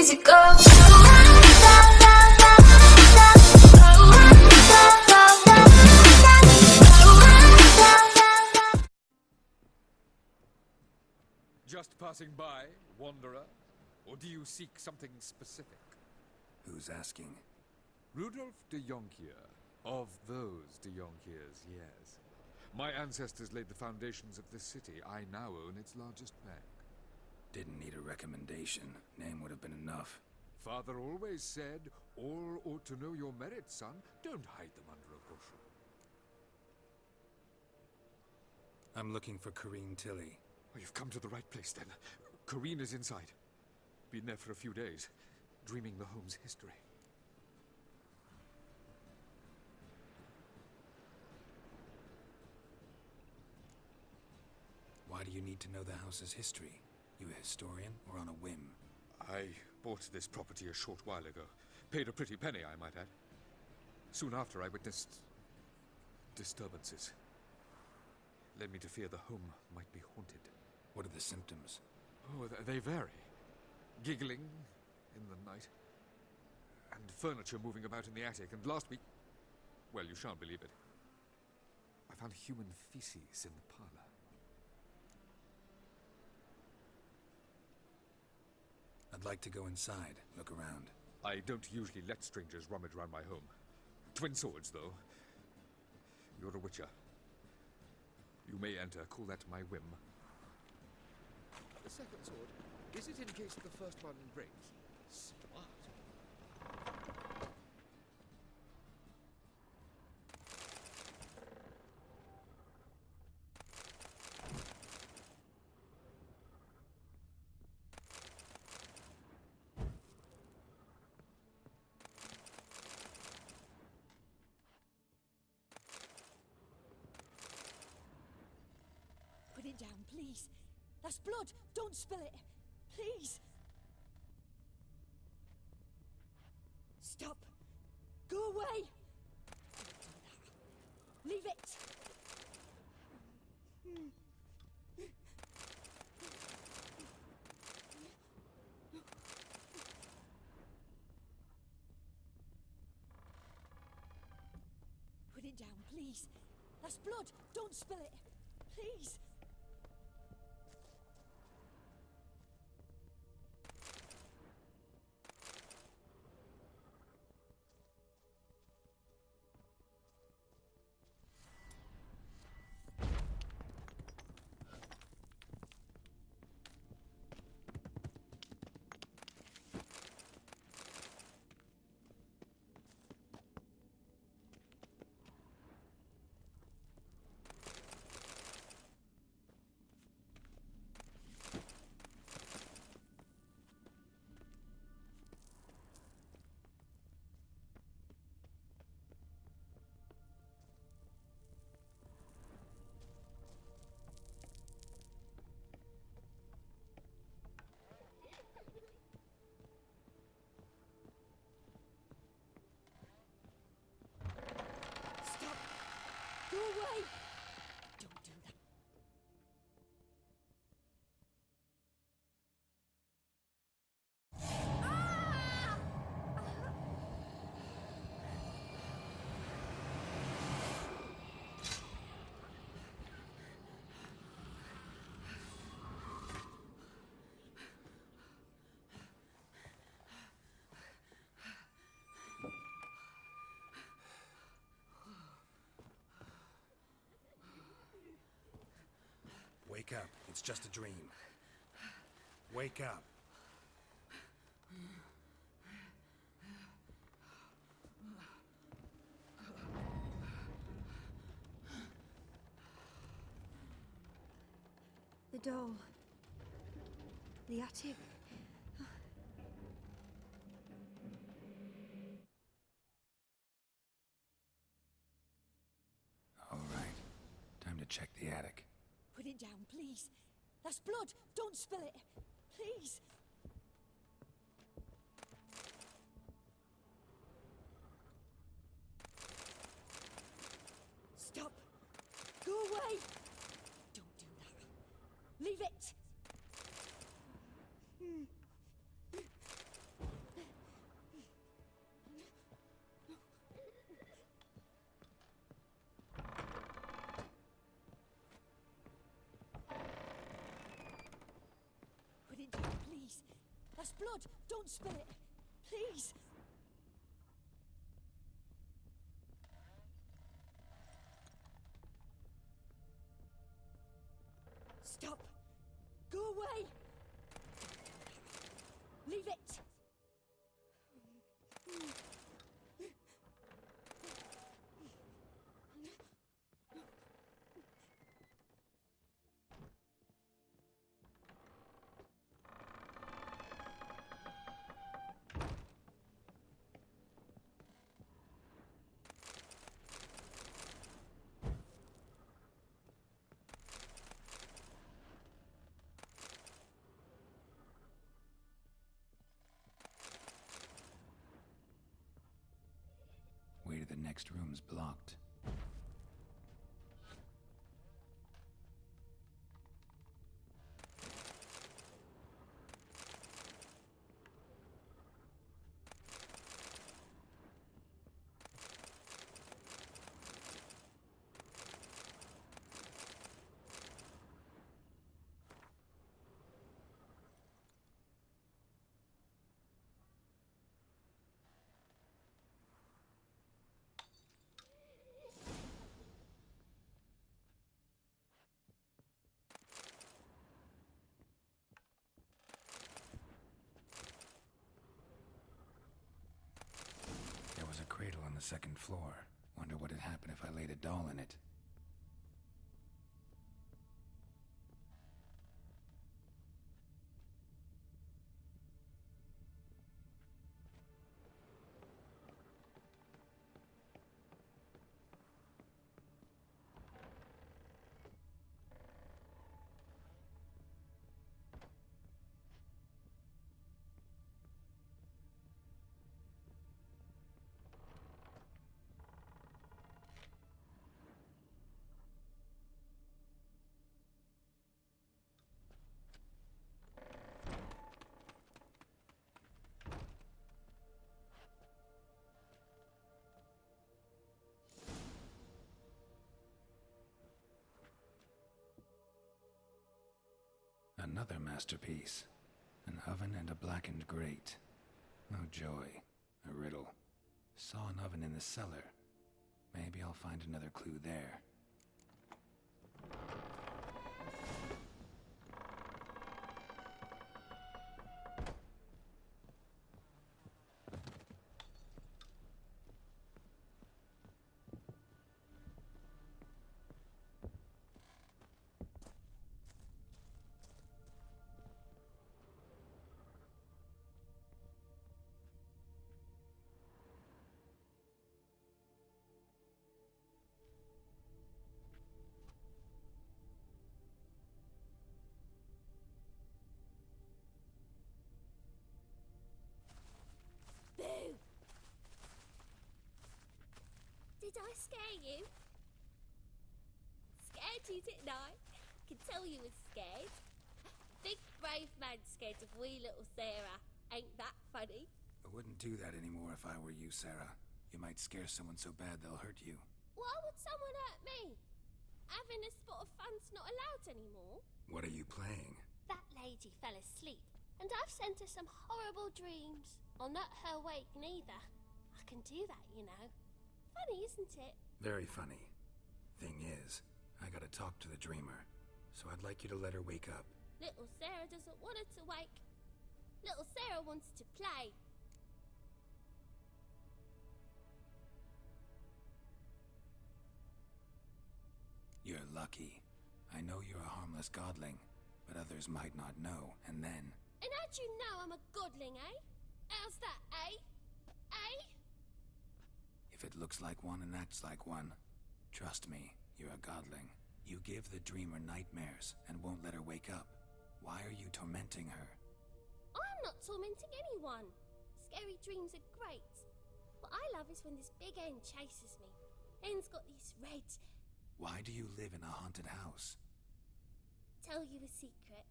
easy go. Just passing by, wanderer? Or do you seek something specific? Who's asking? Rudolf de Jonkier. Of those de Jonkiers, yes. My ancestors laid the foundations of this city. I now own its largest bank. Didn't need a recommendation. Name would have been enough. Father always said, all ought to know your merits, son. Don't hide them under a bushel. I'm looking for Corrine Tilly. Oh, you've come to the right place, then. Corrine is inside. Been there for a few days, dreaming the home's history. Why do you need to know the house's history? You a historian, or on a whim? I bought this property a short while ago. Paid a pretty penny, I might add. Soon after, I witnessed disturbances. Led me to fear the home might be haunted. What are the symptoms? Oh, they vary. Giggling in the night. And furniture moving about in the attic. And last week, well, you shan't believe it, I found human feces in the parlor. I'd like to go inside, look around. I don't usually let strangers rummage around my home. Twin swords, though. You're a witcher. You may enter. Call that my whim. The second sword, is it in case the first one breaks? Smart. Put it down, please. That's blood. Don't spill it. Please. Stop. Go away. Don't do that. Leave it. Put it down, please. That's blood. Don't spill it. Please. Go away! Don't do that. Wake up. It's just a dream. Wake up. The doll. The attic. All right. Time to check the attic. Put it down, please. That's blood. Don't spill it. Please. Stop. Go away. Don't do that. Leave it. That's blood! Don't spill it! Please! Stop! Go away! Leave it! Way to the next room's blocked. Cradle on the second floor. Wonder what'd happen if I laid a doll in it. Another masterpiece. An oven and a blackened grate. No joy. A riddle. Saw an oven in the cellar. Maybe I'll find another clue there. Boo! Did I scare you? Scared you, didn't I? Can tell you was scared. Big brave man scared of wee little Sarah. Ain't that funny? I wouldn't do that anymore if I were you, Sarah. You might scare someone so bad they'll hurt you. Why would someone hurt me? Having a spot of fun's not allowed anymore. What are you playing? That lady fell asleep, and I've sent her some horrible dreams. I'll not her wake neither. I can do that, you know. Funny, isn't it? Very funny. Thing is, I gotta talk to the dreamer, so I'd like you to let her wake up. Little Sarah doesn't want her to wake. Little Sarah wants to play. You're lucky. I know you're a harmless godling, but others might not know, and then... And how'd you know I'm a godling, eh? How's that, eh? Eh? If it looks like one and acts like one, trust me, you're a godling. You give the dreamer nightmares and won't let her wake up. Why are you tormenting her? I'm not tormenting anyone. Scary dreams are great. What I love is when this big hen chases me. Hen's got these red... Why do you live in a haunted house? Tell you a secret.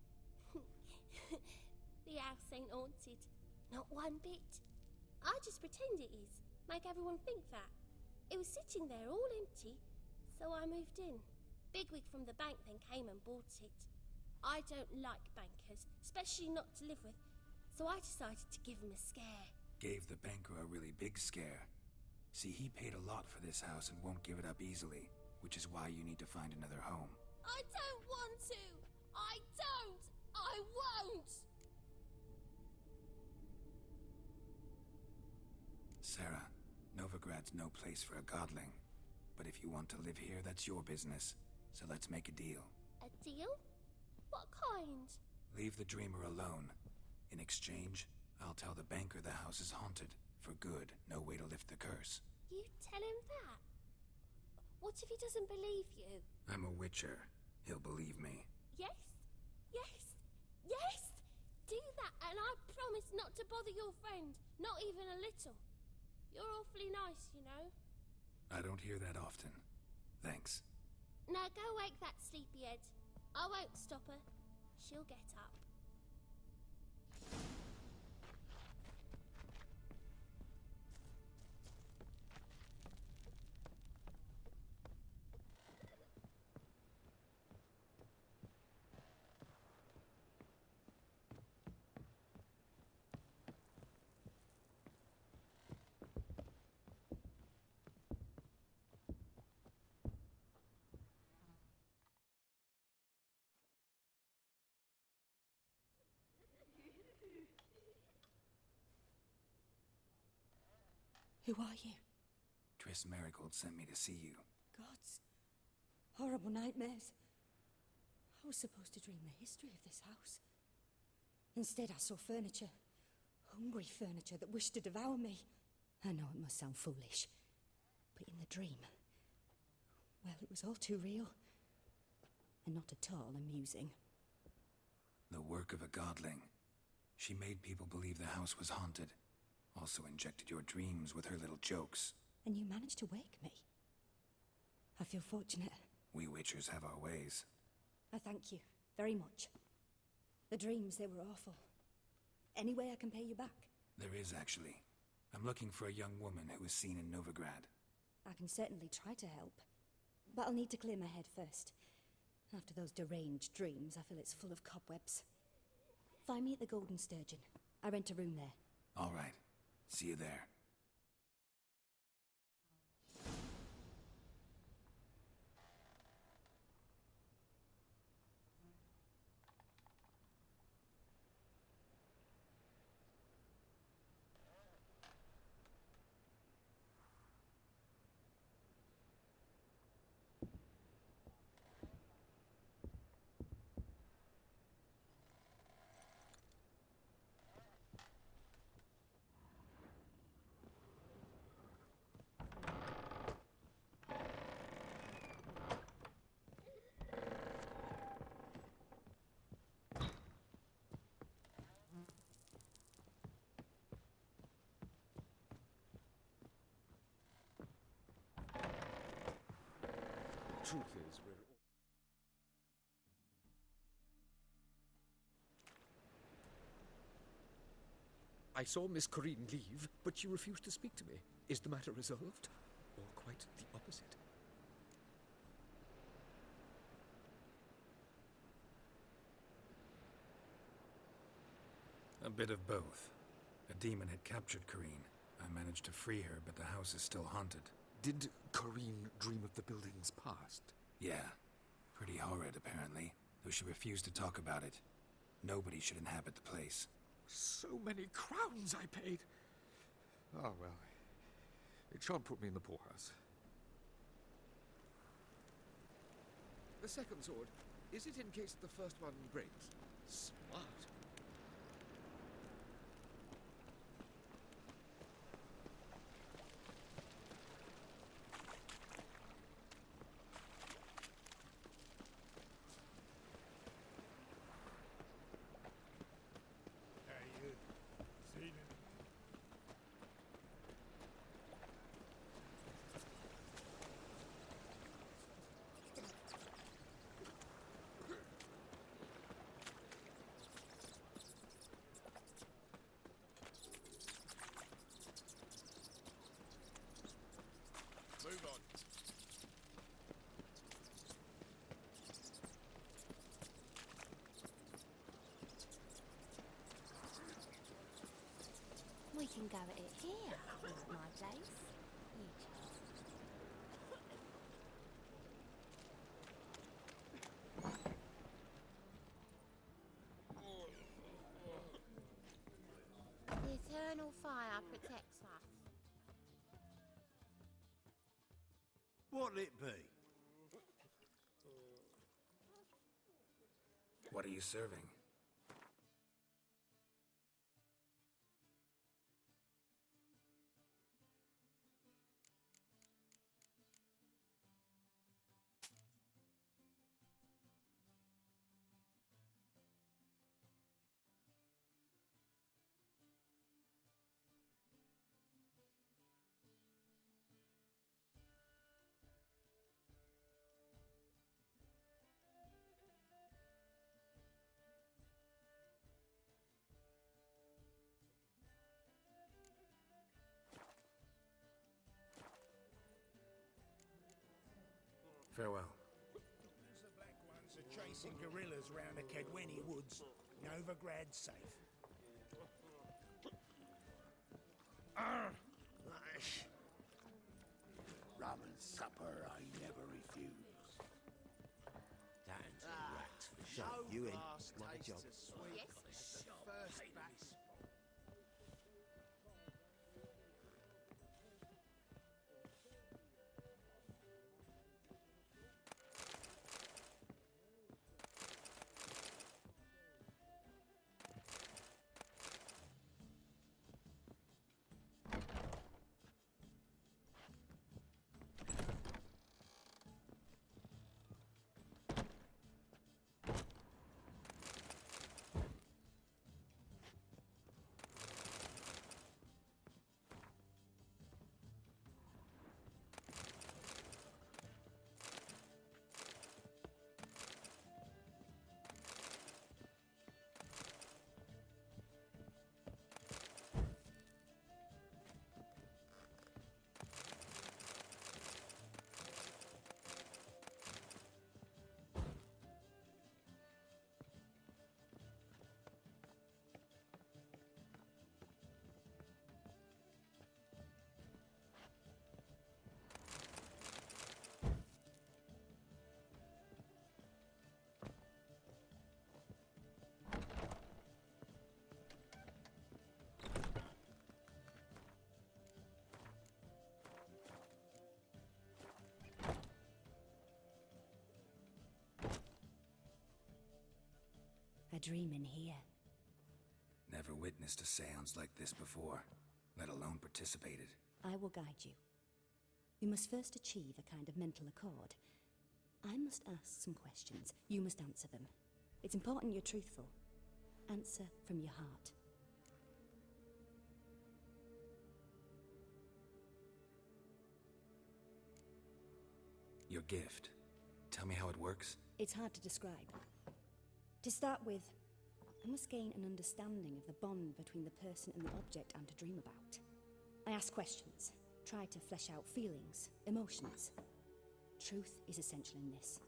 The house ain't haunted. Not one bit. I just pretend it is. Make everyone think that. It was sitting there all empty, so I moved in. Bigwig from the bank then came and bought it. I don't like bankers, especially not to live with, So I decided to give him a scare. Gave the banker a really big scare. See, he paid a lot for this house and won't give it up easily, which is why you need to find another home. I don't want to! I don't! I won't! Sarah, Novigrad's no place for a godling. But if you want to live here, that's your business. So let's make a deal. A deal? What kind? Leave the dreamer alone. In exchange, I'll tell the banker the house is haunted. For good, no way to lift the curse. You tell him that? What if he doesn't believe you? I'm a witcher. He'll believe me. Yes? Yes? Yes! Do that, and I promise not to bother your friend. Not even a little. You're awfully nice, you know. I don't hear that often. Thanks. Now go wake that sleepyhead. I won't stop her. She'll get up. Who are you? Triss Marigold sent me to see you. Gods. Horrible nightmares. I was supposed to dream the history of this house. Instead, I saw furniture. Hungry furniture that wished to devour me. I know it must sound foolish, but in the dream, well, it was all too real. And not at all amusing. The work of a godling. She made people believe the house was haunted. Also injected your dreams with her little jokes. And you managed to wake me. I feel fortunate. We witchers have our ways. I thank you very much. The dreams, they were awful. Any way I can pay you back? There is, actually. I'm looking for a young woman who was seen in Novigrad. I can certainly try to help. But I'll need to clear my head first. After those deranged dreams, I feel it's full of cobwebs. Find me at the Golden Sturgeon. I rent a room there. All right. See you there. Truth is, we're... I saw Miss Corinne leave, but she refused to speak to me. Is the matter resolved? Or quite the opposite? A bit of both. A demon had captured Corinne. I managed to free her, but the house is still haunted. Did Corinne dream of the building's past? Yeah. Pretty horrid, apparently, though she refused to talk about it. Nobody should inhabit the place. So many crowns I paid! Ah, well. It shan't put me in the poorhouse. The second sword, is it in case the first one breaks? Smart. can go at it here, not my place. You just... The eternal fire protects us. What'll it be? What are you serving? Farewell. The Black Ones are chasing guerrillas round the Kedweni woods. Novigrad safe. Rum and supper I never refuse. Dan's rats for sure. You in? My job. Yes? First batch. A dream in here. Never witnessed a seance like this before, let alone participated. I will guide you. We must first achieve a kind of mental accord. I must ask some questions. You must answer them. It's important you're truthful. Answer from your heart. Your gift. Tell me how it works. It's hard to describe. To start with, I must gain an understanding of the bond between the person and the object I'm to dream about. I ask questions, try to flesh out feelings, emotions. Truth is essential in this.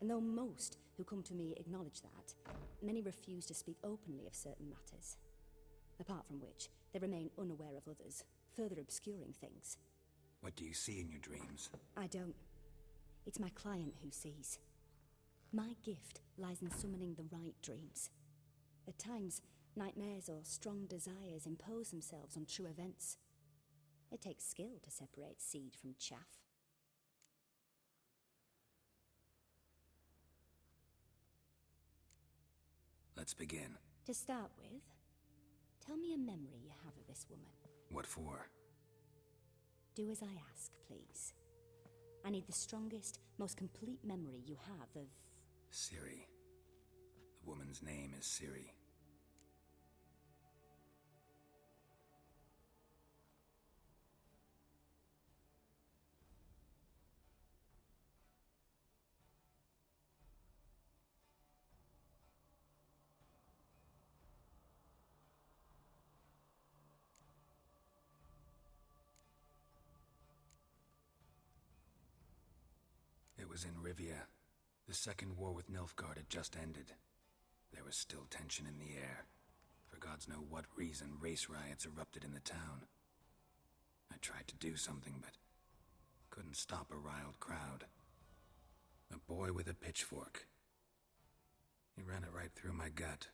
And though most who come to me acknowledge that, many refuse to speak openly of certain matters. Apart from which, they remain unaware of others, further obscuring things. What do you see in your dreams? I don't. It's my client who sees. My gift lies in summoning the right dreams. At times, nightmares or strong desires impose themselves on true events. It takes skill to separate seed from chaff. Let's begin. To start with, tell me a memory you have of this woman. What for? Do as I ask, please. I need the strongest, most complete memory you have of... Ciri. The woman's name is Ciri. It was in Rivia. The second war with Nilfgaard had just ended. There was still tension in the air. For gods know what reason, race riots erupted in the town. I tried to do something, but couldn't stop a riled crowd. A boy with a pitchfork. He ran it right through my gut.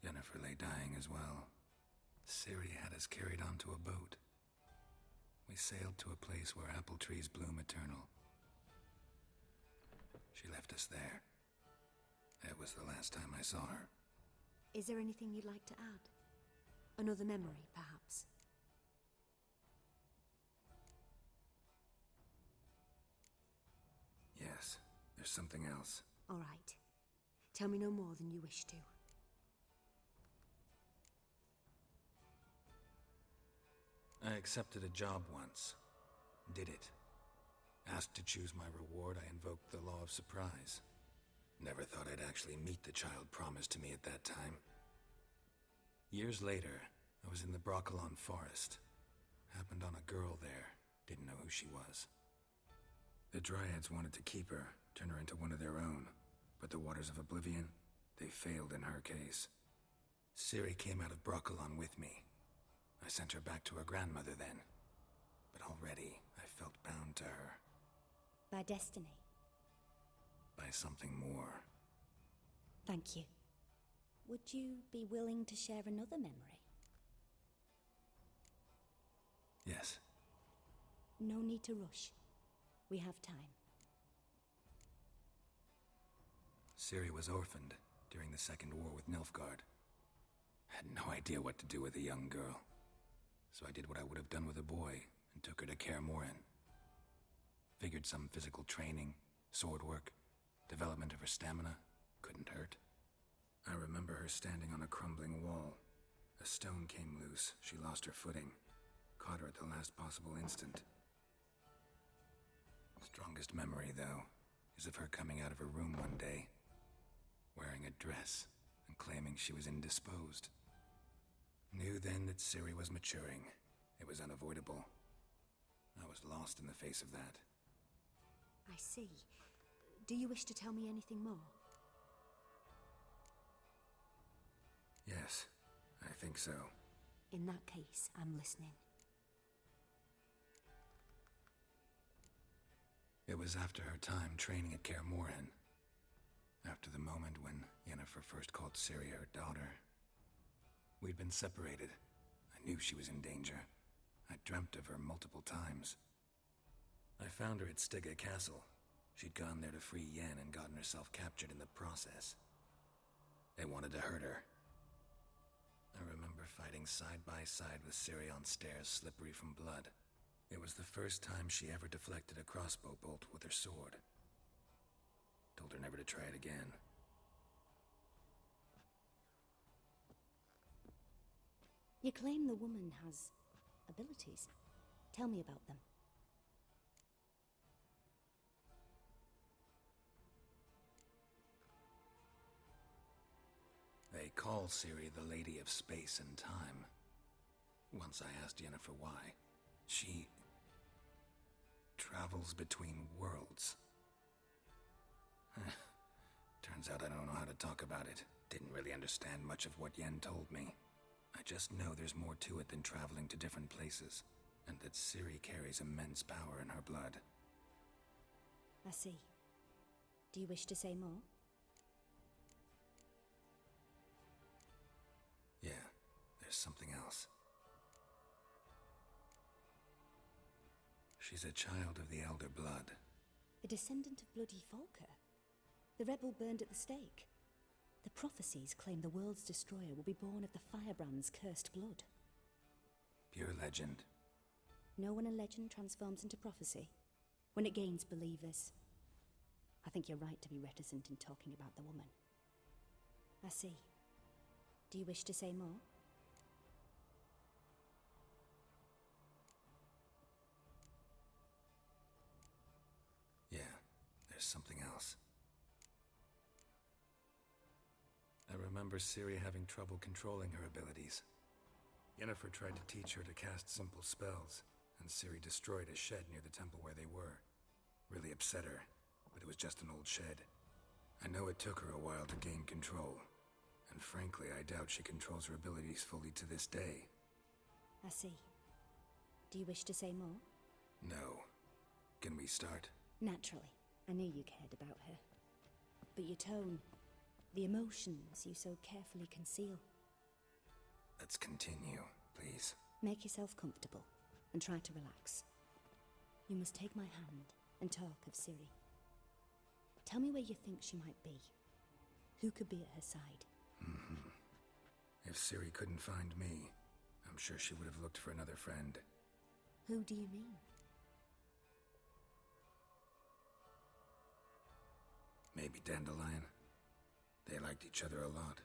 Jennifer lay dying as well. Ciri had us carried onto a boat. We sailed to a place where apple trees bloom eternal. She left us there. That was the last time I saw her. Is there anything you'd like to add? Another memory, perhaps? Yes, there's something else. All right. Tell me no more than you wish to. I accepted a job once. Did it. Asked to choose my reward, I invoked the law of surprise. Never thought I'd actually meet the child promised to me at that time. Years later, I was in the Broccolon forest. Happened on a girl there. Didn't know who she was. The Dryads wanted to keep her, turn her into one of their own. But the Waters of Oblivion, they failed in her case. Ciri came out of Broccolon with me. I sent her back to her grandmother then. But already, I felt bound to her. By destiny? By something more. Thank you. Would you be willing to share another memory? Yes. No need to rush. We have time. Ciri was orphaned during the Second War with Nilfgaard. Had no idea what to do with a young girl. So I did what I would have done with a boy and took her to Kaer Morhen. Figured some physical training, sword work, development of her stamina couldn't hurt. I remember her standing on a crumbling wall. A stone came loose, she lost her footing. Caught her at the last possible instant. Strongest memory, though, is of her coming out of her room one day, wearing a dress and claiming she was indisposed. Knew then that Ciri was maturing. It was unavoidable. I was lost in the face of that. I see. Do you wish to tell me anything more? Yes, I think so. In that case, I'm listening. It was after her time training at Kaer Morhen. After the moment when Yennefer first called Ciri her daughter. We'd been separated. I knew she was in danger. I dreamt of her multiple times. I found her at Stygga Castle. She'd gone there to free Yen and gotten herself captured in the process. They wanted to hurt her. I remember fighting side by side with Ciri on stairs slippery from blood. It was the first time she ever deflected a crossbow bolt with her sword. Told her never to try it again. You claim the woman has abilities. Tell me about them. They call Ciri the Lady of Space and Time. Once I asked Yennefer why. She travels between worlds. Turns out I don't know how to talk about it. Didn't really understand much of what Yen told me. I just know there's more to it than traveling to different places, and that Ciri carries immense power in her blood. I see. Do you wish to say more? Yeah, there's something else. She's a child of the Elder Blood. A descendant of bloody Volker. The rebel burned at the stake. The prophecies claim the world's destroyer will be born of the Firebrand's cursed blood. Pure legend. Know when a legend transforms into prophecy? When it gains believers. I think you're right to be reticent in talking about the woman. I see. Do you wish to say more? Yeah, there's something else. I remember Ciri having trouble controlling her abilities. Yennefer tried to teach her to cast simple spells, and Ciri destroyed a shed near the temple where they were. Really upset her, but it was just an old shed. I know it took her a while to gain control, And frankly, I doubt she controls her abilities fully to this day. I see. Do you wish to say more? No. Can we start? Naturally. I knew you cared about her. But your tone, the emotions you so carefully conceal. Let's continue, please. Make yourself comfortable and try to relax. You must take my hand and talk of Ciri. Tell me where you think she might be. Who could be at her side? If Ciri couldn't find me, I'm sure she would have looked for another friend. Who do you mean? Maybe Dandelion. They liked each other a lot.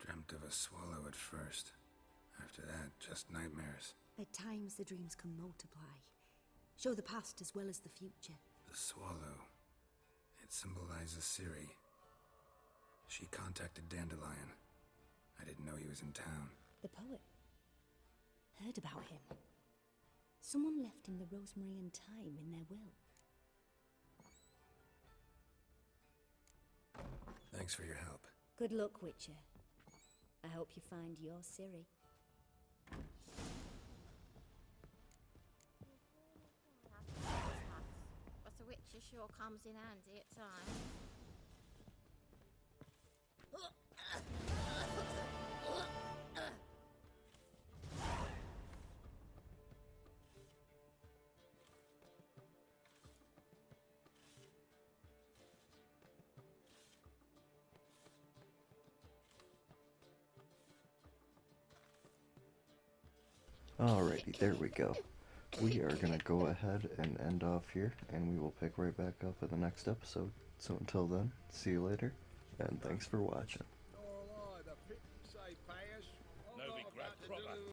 Dreamt of a swallow at first. After that, just nightmares. At times the dreams can multiply. Show the past as well as the future. The swallow. It symbolizes Ciri. She contacted Dandelion. I didn't know he was in town. The poet. Heard about him. Someone left him the rosemary and thyme in their will. Thanks for your help. Good luck, Witcher. I hope you find your Ciri. But the Witcher sure comes in handy at times. Alrighty, there we go. We are gonna go ahead and end off here, and we will pick right back up in the next episode. So until then, see you later, and thanks for watching.